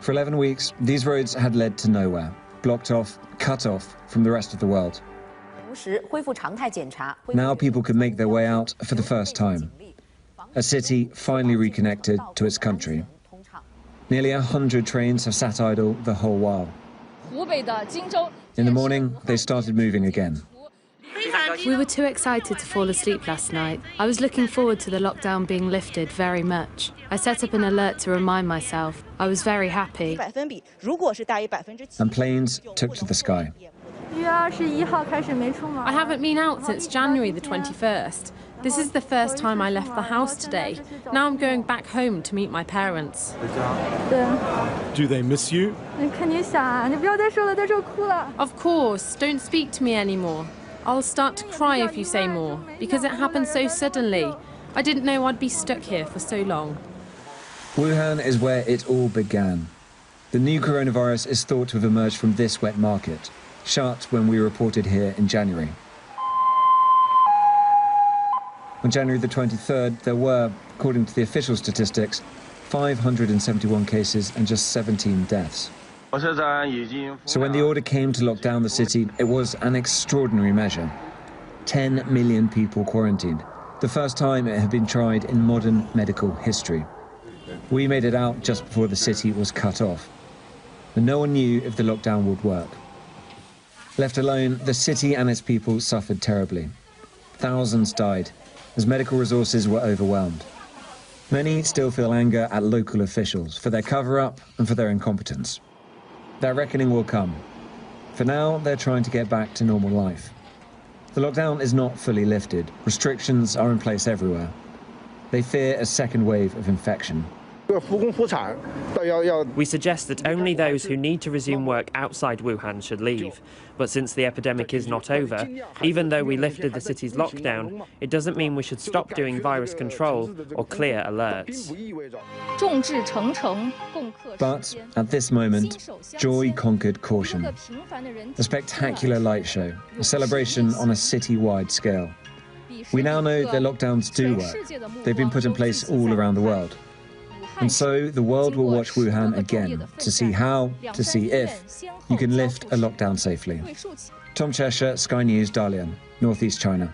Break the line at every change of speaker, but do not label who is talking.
For 11 weeks, these roads had led to nowhere, blocked off, cut off from the rest of the world. Now people could make their way out for the first time. A city finally reconnected to its country. Nearly 100 trains have sat idle the whole while. In the morning, they started moving again.
We were too excited to fall asleep last night. I was looking forward to the lockdown being lifted very much. I set up an alert to remind myself. I was very happy.
And planes took to the sky.
I haven't been out since January the 21st. This is the first time I left the house today. Now I'm going back home to meet my parents.
Do they miss you?
Of course, don't speak to me anymore. I'll start to cry if you say more, because it happened so suddenly. I didn't know I'd be stuck here for so long.
Wuhan is where it all began. The new coronavirus is thought to have emerged from this wet market, shut when we reported here in January. On January the 23rd, there were, according to the official statistics, 571 cases and just 17 deaths. So when the order came to lock down the city, it was an extraordinary measure. 10 million people quarantined, the first time it had been tried in modern medical history. We made it out just before the city was cut off. And no one knew if the lockdown would work. Left alone, the city and its people suffered terribly. Thousands died, as medical resources were overwhelmed. Many still feel anger at local officials for their cover-up and for their incompetence. That reckoning will come. For now, they're trying to get back to normal life. The lockdown is not fully lifted. Restrictions are in place everywhere. They fear a second wave of infection.
We suggest that only those who need to resume work outside Wuhan should leave. But since the epidemic is not over, even though we lifted the city's lockdown, it doesn't mean we should stop doing virus control or clear alerts.
But at this moment, joy conquered caution. A spectacular light show, a celebration on a city-wide scale. We now know that lockdowns do work. They've been put in place all around the world. And so the world will watch Wuhan again to see how, to see if, you can lift a lockdown safely. Tom Cheshire, Sky News, Dalian, Northeast China.